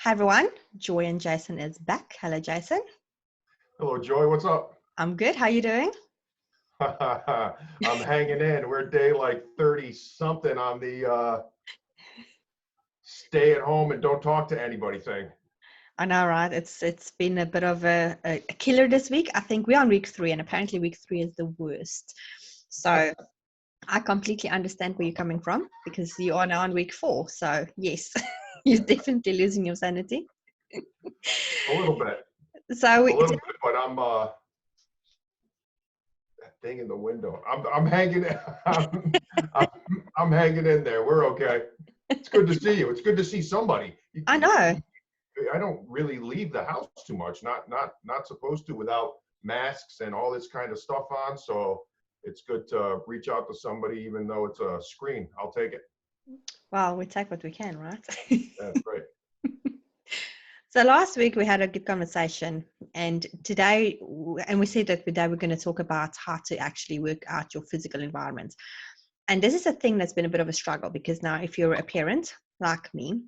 Hi everyone, Joy and Jason is back. Hello Jason. Hello Joy, what's up? I'm good, how are you doing? I'm hanging in. We're day like 30 something on the stay at home and don't talk to anybody thing. I know, right? It's been a bit of a killer this week. I think we're on week 3 and apparently week 3 is the worst. So I completely understand where you're coming from because you are now on week 4. So yes, you're definitely losing your sanity. A little bit. So But I'm that thing in the window. I'm hanging I'm hanging in there. We're okay. It's good to see you. It's good to see somebody. I know. I don't really leave the house too much. Not supposed to without masks and all this kind of stuff on. So it's good to reach out to somebody, even though it's a screen. I'll take it. Well, we take what we can, right? That's right. So last week we had a good conversation, and today, and we said that today we're going to talk about how to actually work out your physical environment. And this is a thing that's been a bit of a struggle because now if you're a parent like me,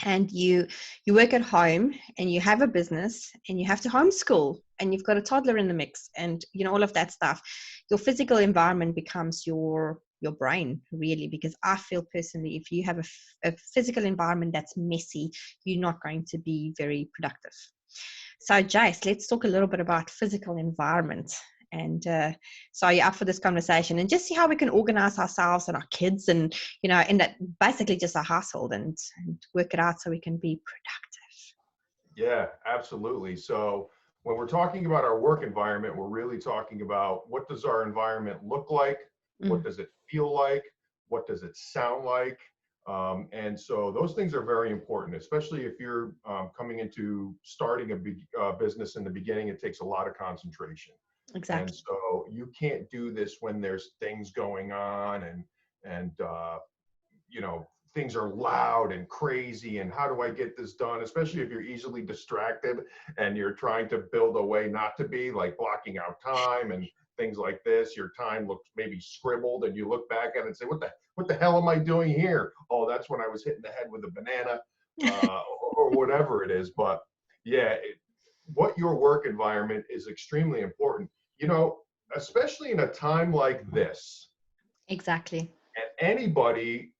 and you work at home and you have a business and you have to homeschool and you've got a toddler in the mix and all of that stuff, your physical environment becomes your brain, really, because I feel personally if you have a physical environment that's messy, you're not going to be very productive. So Jace, let's talk a little bit about physical environment. And so you're up for this conversation and just see how we can organize ourselves and our kids and, in that basically just our household and work it out so we can be productive. Yeah, absolutely. So when we're talking about our work environment, we're really talking about what does our environment look like? What does it feel like? What does it sound like? And so those things are very important, especially if you're coming into starting a business in the beginning. It takes a lot of concentration. Exactly. And so you can't do this when there's things going on and things are loud and crazy and how do I get this done, especially if you're easily distracted and you're trying to build a way not to be, like blocking out time and things like this. Your time looks maybe scribbled and you look back at it and say, what the hell am I doing here? Oh, that's when I was hitting the head with a banana or whatever it is. But yeah, what your work environment is extremely important, especially in a time like this. Exactly. And anybody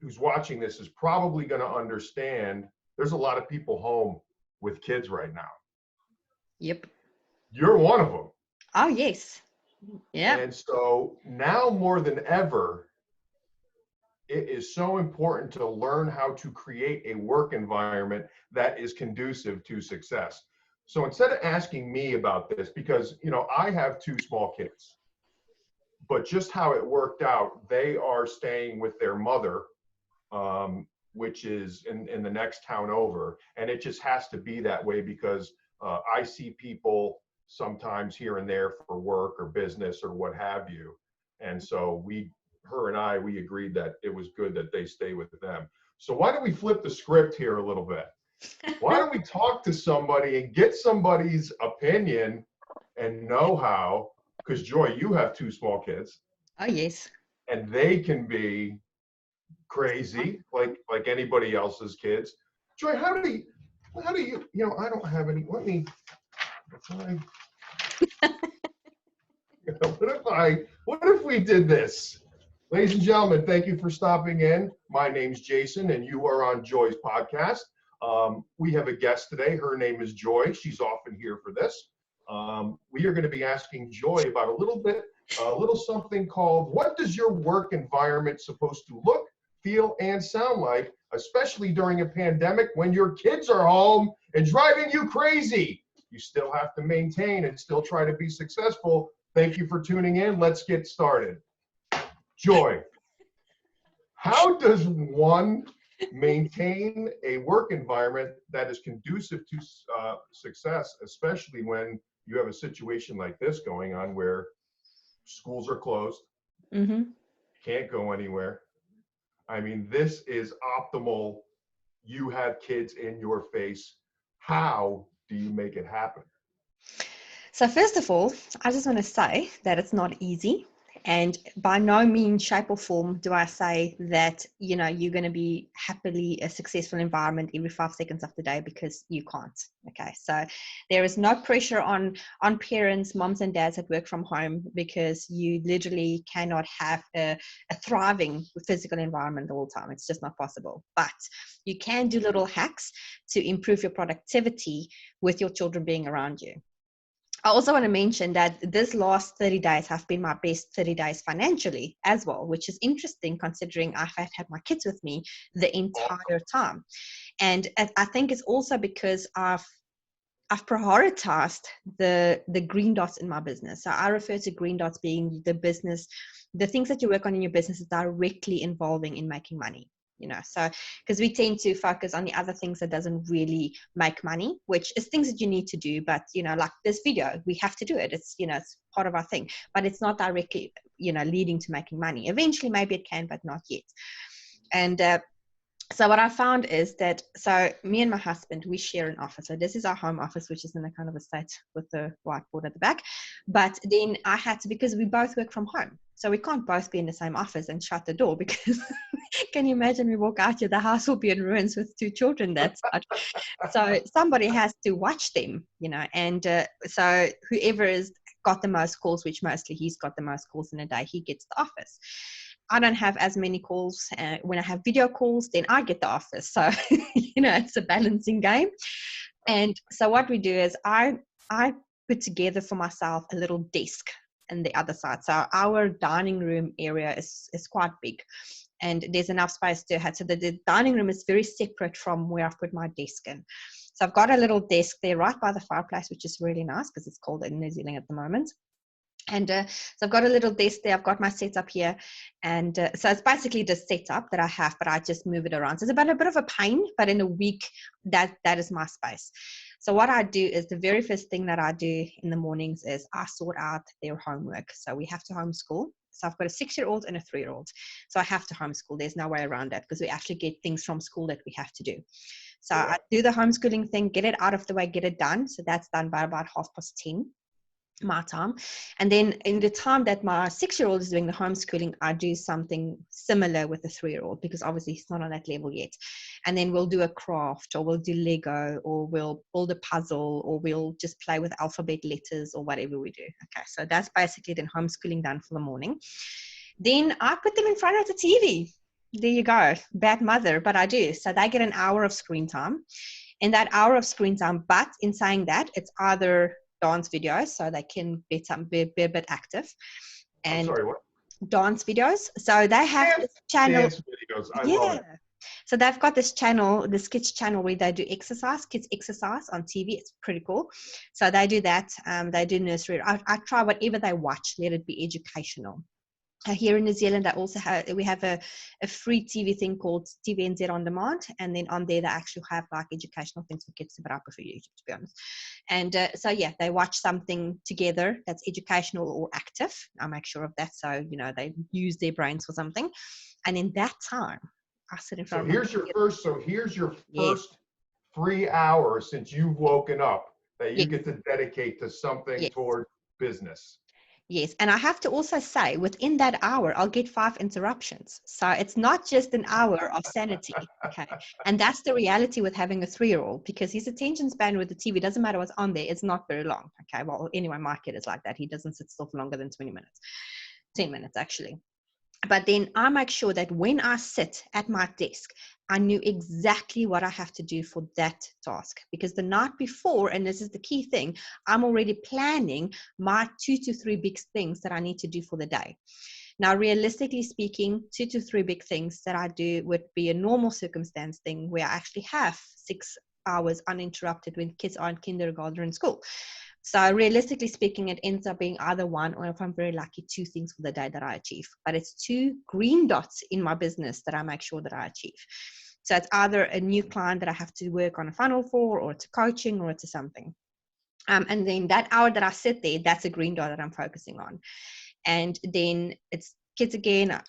who's watching this is probably going to understand there's a lot of people home with kids right now. Yep. You're one of them. Oh, yes. Yeah. And so now more than ever, it is so important to learn how to create a work environment that is conducive to success. So instead of asking me about this, because, I have 2 small kids, but just how it worked out, they are staying with their mother, which is in the next town over. And it just has to be that way because I see people sometimes here and there for work or business or what have you. And so her and I agreed that it was good that they stay with them. So why don't we flip the script here a little bit? Why don't we talk to somebody and get somebody's opinion and know-how? Because Joy, you have 2 small kids. Oh, yes. And they can be crazy like anybody else's kids. Joy, how do you I don't have any. What if we did this? Ladies and gentlemen, thank you for stopping in. My name's Jason and you are on Joy's podcast. We have a guest today. Her name is Joy. She's often here for this. We are going to be asking Joy about a little something called, what does your work environment supposed to look, feel, and sound like, especially during a pandemic when your kids are home and driving you crazy? You still have to maintain and still try to be successful. Thank you for tuning in. Let's get started. Joy, how does one maintain a work environment that is conducive to success, especially when you have a situation like this going on where schools are closed, can't go anywhere? I mean, this is optimal. You have kids in your face. How do you make it happen? So first of all, I just want to say that it's not easy. And by no means, shape or form do I say that, you're going to be happily a successful environment every 5 seconds of the day, because you can't. Okay. So there is no pressure on parents, moms and dads that work from home, because you literally cannot have a thriving physical environment all the time. It's just not possible. But you can do little hacks to improve your productivity with your children being around you. I also want to mention that this last 30 days have been my best 30 days financially as well, which is interesting considering I've had my kids with me the entire time. And I think it's also because I've prioritized the green dots in my business. So I refer to green dots being the things that you work on in your business is directly involving in making money. So because we tend to focus on the other things that doesn't really make money, which is things that you need to do, but like this video, we have to do it. It's it's part of our thing, but it's not directly leading to making money. Eventually maybe it can, but not yet. And so what I found is that, so me and my husband, we share an office. So this is our home office, which is in a kind of a state with the whiteboard at the back. But then I had to, because we both work from home, so we can't both be in the same office and shut the door, because can you imagine, we walk out here, the house will be in ruins with 2 children. So somebody has to watch them, and so whoever has got the most calls, which mostly he's got the most calls in a day, he gets the office. I don't have as many calls. When I have video calls, then I get the office. So, it's a balancing game. And so what we do is I put together for myself a little desk on the other side. So our dining room area is quite big, and there's enough space to have. So the dining room is very separate from where I've put my desk in. So I've got a little desk there right by the fireplace, which is really nice because it's cold in New Zealand at the moment. And so I've got a little desk there. I've got my setup here. And so it's basically the setup that I have, but I just move it around. So it's about a bit of a pain, but in a week, that is my space. So what I do is, the very first thing that I do in the mornings is I sort out their homework. So we have to homeschool. So I've got a 6-year-old and a 3-year-old. So I have to homeschool. There's no way around that, because we actually get things from school that we have to do. So I do the homeschooling thing, get it out of the way, get it done. So that's done by about 10:30. My time. And then in the time that my 6-year-old is doing the homeschooling, I do something similar with the 3-year-old, because obviously he's not on that level yet. And then we'll do a craft, or we'll do Lego, or we'll build a puzzle, or we'll just play with alphabet letters, or whatever we do. Okay, so that's basically then homeschooling done for the morning. Then I put them in front of the TV. There you go. Bad mother, but I do. So they get an hour of screen time. In that hour of screen time, but in saying that, it's either dance videos, so they can be a bit active, and dance videos. So they have this channel. Dance videos. I love it. So they've got this channel, this kids channel, where they do kids exercise on TV. It's pretty cool. So they do that. They do nursery. I try whatever they watch, let it be educational. Here in New Zealand, we have a free TV thing called TVNZ On Demand, and then on there they actually have like educational things for kids, but I prefer YouTube, to be honest. And so yeah, they watch something together that's educational or active. I make sure of that, so they use their brains for something. And in that time, I sit in front. So here's your first free hour since you've woken up that you get to dedicate to something toward business. Yes, and I have to also say, within that hour, I'll get 5 interruptions. So it's not just an hour of sanity, okay? And that's the reality with having a 3-year-old, because his attention span with the TV, doesn't matter what's on there, it's not very long, okay? Well, anyway, my kid is like that. He doesn't sit still for longer than 20 minutes, 10 minutes, actually. But then I make sure that when I sit at my desk, I knew exactly what I have to do for that task, because the night before, and this is the key thing, I'm already planning my 2 to 3 big things that I need to do for the day. Now, realistically speaking, 2 to 3 big things that I do would be a normal circumstance thing where I actually have 6 hours uninterrupted when kids are in kindergarten or in school. So realistically speaking, it ends up being either 1, or if I'm very lucky, 2 things for the day that I achieve. But it's 2 green dots in my business that I make sure that I achieve. So it's either a new client that I have to work on a funnel for, or it's a coaching, or it's a something. And then that hour that I sit there, that's a green dot that I'm focusing on. And then it's kids again.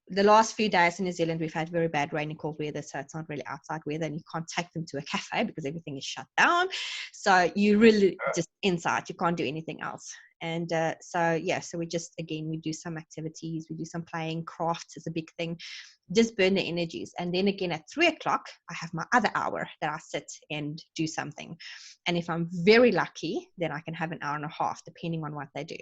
The last few days in New Zealand, we've had very bad rain and cold weather, so it's not really outside weather, and you can't take them to a cafe because everything is shut down. So you really just inside, you can't do anything else. And so we just, again, we do some activities, we do some playing. Crafts is a big thing. Just burn the energies. And then again at 3 o'clock, I have my other hour that I sit and do something. And if I'm very lucky, then I can have an hour and a half, depending on what they do.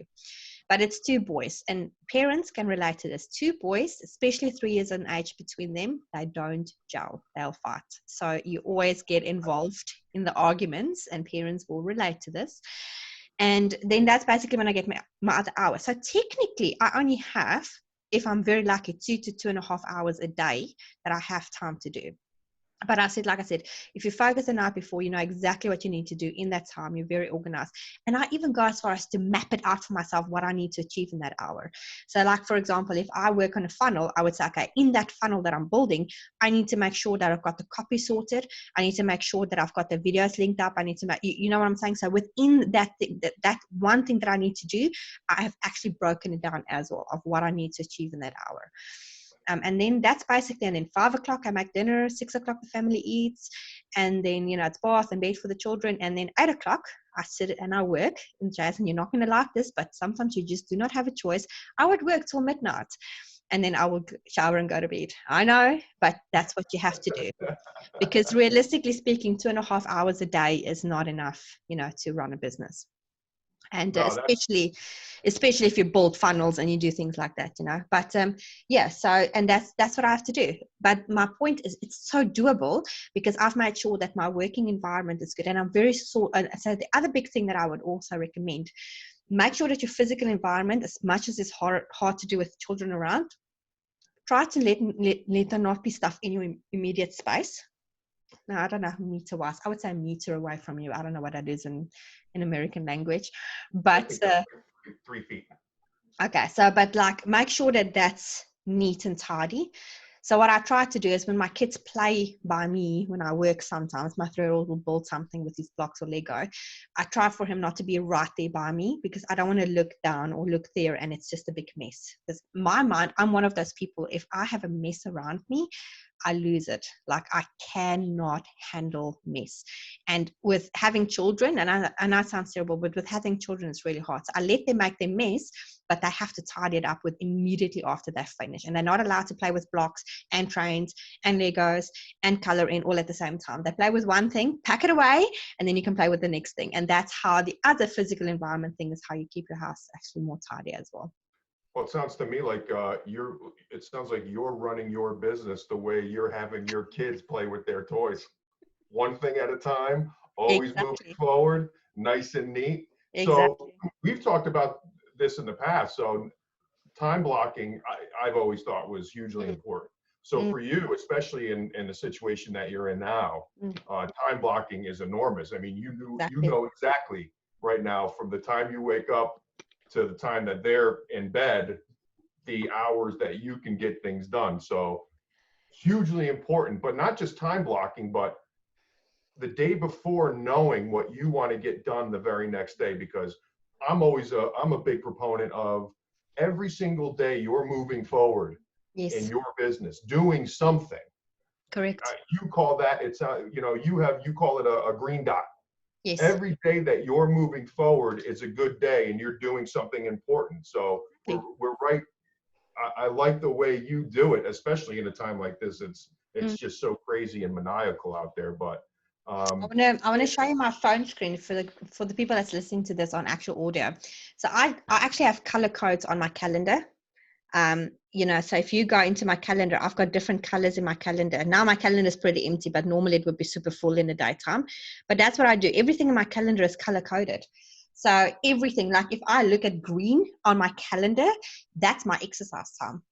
But it's two boys, and parents can relate to this. Two boys, especially 3 years in age between them, they don't gel, they'll fight. So you always get involved in the arguments, and parents will relate to this. And then that's basically when I get my other hour. So technically, I only have, if I'm very lucky, 2 to 2.5 hours a day that I have time to do. But like I said, if you focus the night before, you know exactly what you need to do in that time. You're very organized. And I even go as far as to map it out for myself, what I need to achieve in that hour. So like, for example, if I work on a funnel, I would say, okay, in that funnel that I'm building, I need to make sure that I've got the copy sorted. I need to make sure that I've got the videos linked up. I need to make, you know what I'm saying? So within that thing, that one thing that I need to do, I have actually broken it down as well of what I need to achieve in that hour. And then that's basically, and then 5 o'clock, I make dinner, 6 o'clock, the family eats, and then, you know, it's bath and bed for the children. And then 8 o'clock, I sit and I work. And Jason, you're not going to like this, but sometimes you just do not have a choice. I would work till midnight, and then I would shower and go to bed. I know, but that's what you have to do. Because realistically speaking, 2.5 hours a day is not enough, you know, to run a business. And No, especially if you build funnels and you do things like that, you know. But yeah, so, and that's what I have to do. But my point is, it's so doable because I've made sure that my working environment is good, and I'm very so the other big thing that I would also recommend, make sure that your physical environment, as much as it's hard to do with children around, try to let there not be stuff in your immediate space. Now, I don't know meter wise. I would say a meter away from you. I don't know what that is in American language, but 3 feet. okay. So, but like, make sure that that's neat and tidy. So what I try to do is when my kids play by me, when I work, sometimes my 3-year-old will build something with his blocks or Lego. I try for him not to be right there by me because I don't want to look down or look there and it's just a big mess. Because my mind, I'm one of those people, if I have a mess around me, I lose it. Like, I cannot handle mess. And with having children, and I know it sounds terrible, but with having children, it's really hard. So I let them make their mess, but they have to tidy it up with immediately after they finish. And they're not allowed to play with blocks and trains and Legos and color in all at the same time. They play with one thing, pack it away, and then you can play with the next thing. And that's how the other physical environment thing is how you keep your house actually more tidy as well. Well, it sounds to me like it sounds like you're running your business the way you're having your kids play with their toys. One thing at a time, always moving forward, nice and neat. So we've talked about this in the past. So time blocking, I've always thought was hugely important. So for you, especially in the situation that you're in now, time blocking is enormous. I mean, you know exactly right now from the time you wake up to the time that they're in bed, the hours that you can get things done. So hugely important, but not just time blocking, but the day before knowing what you want to get done the very next day, because I'm a big proponent of every single day you're moving forward in your business, doing something. Correct. You call that, you call it a green dot. Yes. Every day that you're moving forward is a good day and you're doing something important. So we're right. I like the way you do it, especially in a time like this. It's just so crazy and maniacal out there. But I want to show you my phone screen for the people that's listening to this on actual audio. So I actually have color codes on my calendar. So if you go into my calendar, I've got different colors in my calendar. Now my calendar is pretty empty, but normally it would be super full in the daytime. But that's what I do. Everything in my calendar is color coded. So everything, like if I look at green on my calendar, that's my exercise time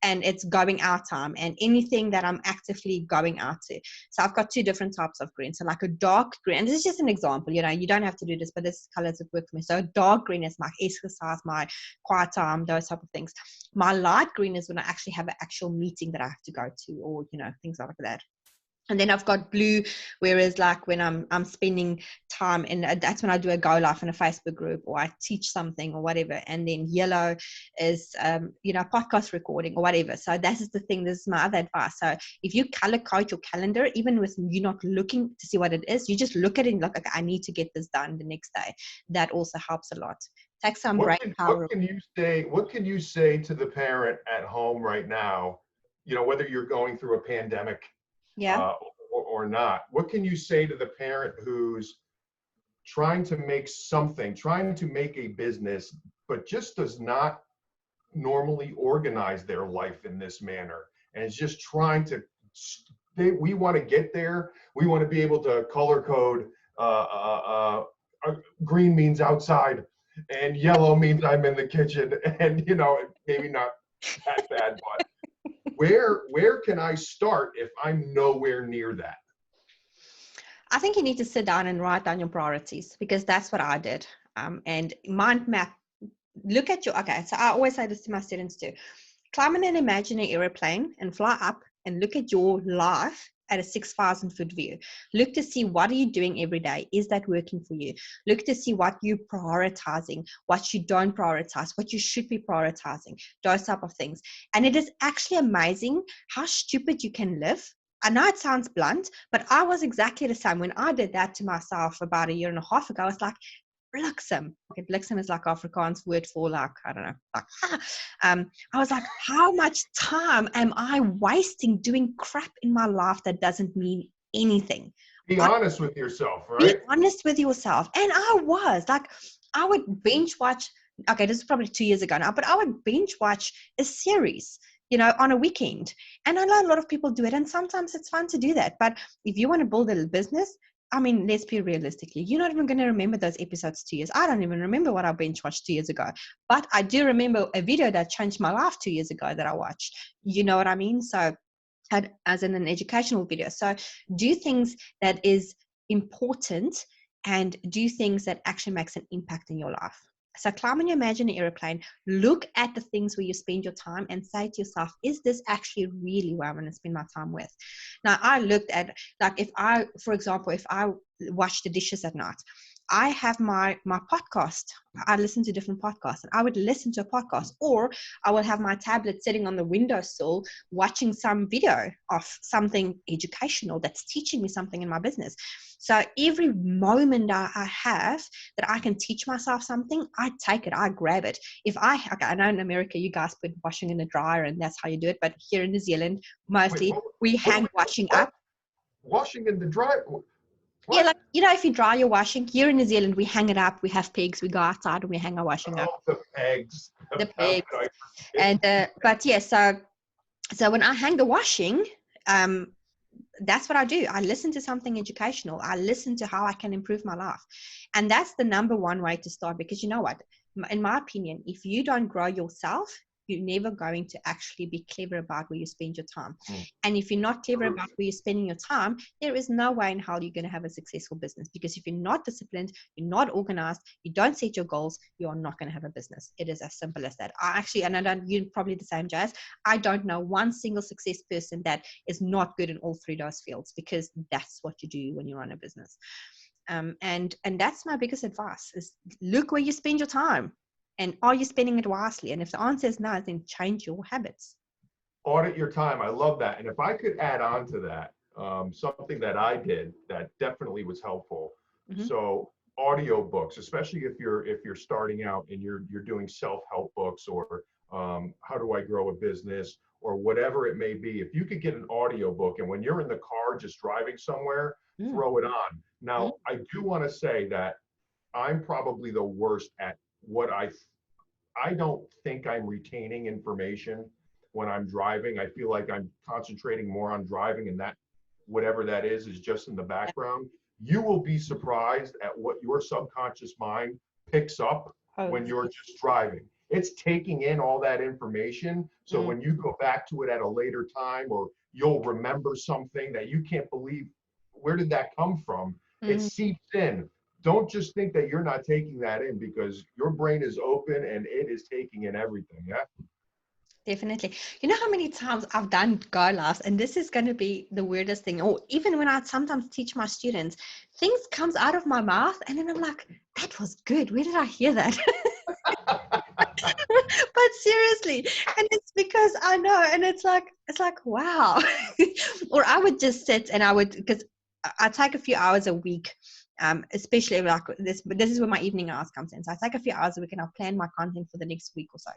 and it's going out time and anything that I'm actively going out to. So I've got 2 different types of green. So like a dark green, and this is just an example, you don't have to do this, but this colors that work for me. So dark green is my exercise, my quiet time, those type of things. My light green is when I actually have an actual meeting that I have to go to or, things like that. And then I've got blue, whereas like when I'm spending time, and that's when I do a go live in a Facebook group, or I teach something or whatever. And then yellow is podcast recording or whatever. So that is the thing. This is my other advice. So if you color code your calendar, even with you not looking to see what it is, you just look at it and look, okay, I need to get this done the next day. That also helps a lot. Take some brain power. What can you say to the parent at home right now, whether you're going through a pandemic Yeah. or not? What can you say to the parent who's trying to make a business, but just does not normally organize their life in this manner, and is just trying to, we want to get there. We want to be able to color code, green means outside and yellow means I'm in the kitchen, and maybe not that bad, but where can I start if I'm nowhere near that? I think you need to sit down and write down your priorities, because that's what I did. And mind map, look at okay, so I always say this to my students too. Climb in an imaginary airplane and fly up and look at your life at a 6,000 foot view. Look to see, what are you doing every day? Is that working for you? Look to see what you're prioritizing, what you don't prioritize, what you should be prioritizing, those type of things. And it is actually amazing how stupid you can live. I know it sounds blunt, but I was exactly the same. When I did that to myself about a year and a half ago, I was like, bliksem. Okay, bliksem is like Afrikaans word for like, I don't know. I was like, how much time am I wasting doing crap in my life that doesn't mean anything? Be honest with yourself, right? Be honest with yourself. And I was like, I would binge watch. Okay, this is probably 2 years ago now, but I would binge watch a series, on a weekend. And I know a lot of people do it, and sometimes it's fun to do that. But if you want to build a business, I mean, let's be realistically, you're not even going to remember those episodes 2 years. I don't even remember what I binge watched 2 years ago, but I do remember a video that changed my life 2 years ago that I watched. You know what I mean? So, as in an educational video. So do things that is important, and do things that actually makes an impact in your life. So climb on your imaginary airplane, look at the things where you spend your time, and say to yourself, is this actually really where I'm going to spend my time with? Now, I looked at, like, for example, if I wash the dishes at night, I have my podcast. I listen to different podcasts, and I would listen to a podcast, or I will have my tablet sitting on the windowsill watching some video of something educational that's teaching me something in my business. So every moment I have that I can teach myself something, I take it, I grab it. I know in America you guys put washing in the dryer and that's how you do it, but here in New Zealand, mostly we hang washing up. Washing in the dryer? What? Yeah, like, if you dry your washing, here in New Zealand, we hang it up. We have pegs. We go outside and we hang our washing up. The pegs. The pegs. And, but yeah, so when I hang the washing, that's what I do. I listen to something educational. I listen to how I can improve my life. And that's the number one way to start, because you know what? In my opinion, if you don't grow yourself, you're never going to actually be clever about where you spend your time. And if you're not clever about where you're spending your time, there is no way in hell you're going to have a successful business. Because if you're not disciplined, you're not organized, you don't set your goals, you are not going to have a business. It is as simple as that. You're probably the same, Jazz. I don't know one single success person that is not good in all three of those fields, because that's what you do when you run a business. And that's my biggest advice, is look where you spend your time. And are you spending it wisely? And if the answer is no, then change your habits. Audit your time. I love that. And if I could add on to that, something that I did that definitely was helpful. So audio books, especially if you're starting out and you're doing self-help books, or how do I grow a business, or whatever it may be. If you could get an audio book, and when you're in the car just driving somewhere, throw it on. Now, I do want to say that I'm probably the worst at what I don't think I'm retaining information when I'm driving. I feel like I'm concentrating more on driving, and that whatever that is just in the background. You will be surprised at what your subconscious mind picks up when you're just driving. It's taking in all that information. So when you go back to it at a later time, or you'll remember something that you can't believe, where did that come from? It seeps in. Don't just think that you're not taking that in, because your brain is open and it is taking in everything. Yeah. Definitely. You know how many times I've done go lives, and this is going to be the weirdest thing. Or even when I sometimes teach my students, things comes out of my mouth, and then I'm like, that was good. Where did I hear that? But seriously, and it's because I know, and it's like wow. Or I would just sit and I would, because I take a few hours a week, especially like this, but this is where my evening hours comes in. So I take a few hours a week and I'll plan my content for the next week or so,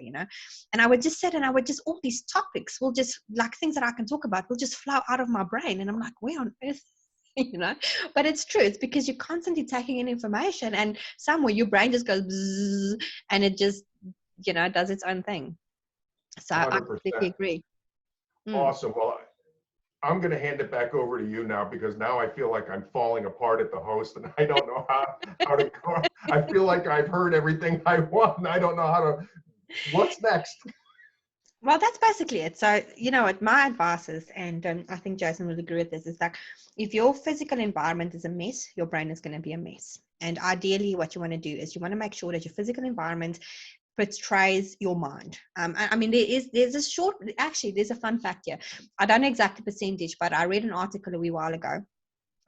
and I would just sit and I would just, all these topics will just, like things that I can talk about will just flow out of my brain, and I'm like, where on earth? But it's true. It's because you're constantly taking in information, and somewhere your brain just goes bzzz, and it just does its own thing. So I 100%. completely agree. Awesome. Well, I'm going to hand it back over to you now, because now I feel like I'm falling apart at the host and I don't know how to go. I feel like I've heard everything I want and I don't know how to, what's next? Well, that's basically it. So, what my advice is, and I think Jason will agree with this, is that if your physical environment is a mess, your brain is going to be a mess. And ideally, what you want to do is you want to make sure that your physical environment portrays your mind. I mean, there's a fun fact here. I don't know exactly percentage, but I read an article a wee while ago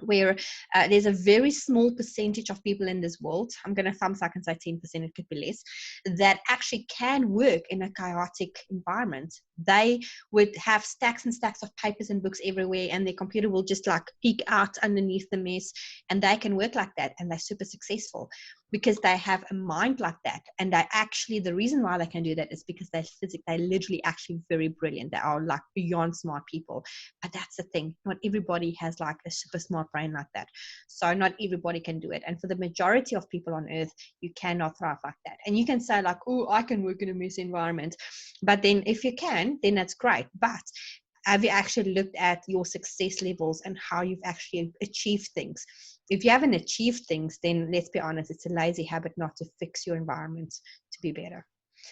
where there's a very small percentage of people in this world, I'm going to thumb suck and say 10%, it could be less, that actually can work in a chaotic environment. They would have stacks and stacks of papers and books everywhere, and their computer will just like peek out underneath the mess, and they can work like that, and they're super successful because they have a mind like that. And the reason why they can do that is because they're literally actually very brilliant. They are like beyond smart people. But that's the thing, not everybody has like a super smart brain like that. So not everybody can do it. And for the majority of people on earth, you cannot thrive like that. And you can say like, oh, I can work in a messy environment. But then if you can, then that's great. But have you actually looked at your success levels and how you've actually achieved things? If you haven't achieved things, then let's be honest, it's a lazy habit not to fix your environment to be better.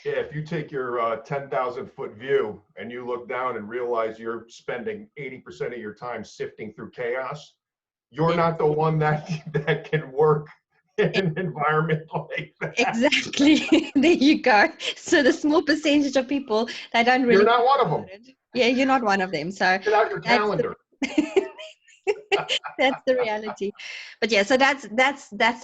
Yeah, if you take your 10,000 foot view and you look down and realize you're spending 80% of your time sifting through chaos, you're not the one that can work in an environment like that. Exactly. There you go. So the small percentage of people that don't really. You're not one of them. Yeah, you're not one of them. So get out your calendar. That's the reality. But yeah, so that's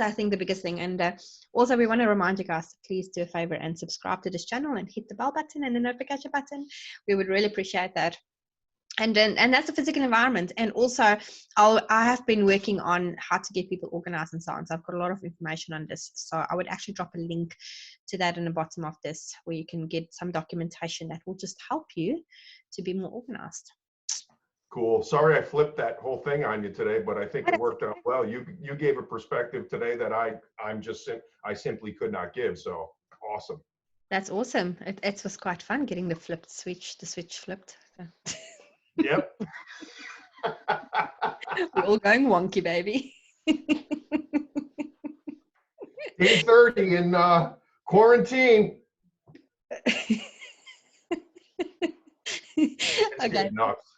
I think the biggest thing. And also we want to remind you guys to please do a favor and subscribe to this channel and hit the bell button and the notification button. We would really appreciate that. And that's the physical environment. And also I have been working on how to get people organized and so on. So I've got a lot of information on this. So I would actually drop a link to that in the bottom of this, where you can get some documentation that will just help you to be more organized. Cool. Sorry I flipped that whole thing on you today, but I think it worked out well. You gave a perspective today that I simply could not give. So awesome. That's awesome. It was quite fun getting the switch flipped. Yep. We're all going wonky, baby. Day 30 in quarantine. Okay. Nuts.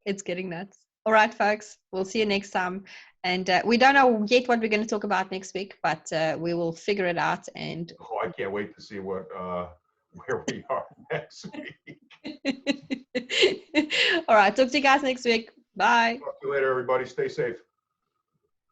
It's getting nuts. All right, folks. We'll see you next time. And we don't know yet what we're going to talk about next week, but we will figure it out. And I can't wait to see where we are next week. All right. Talk to you guys next week. Bye. Talk to you later, everybody. Stay safe.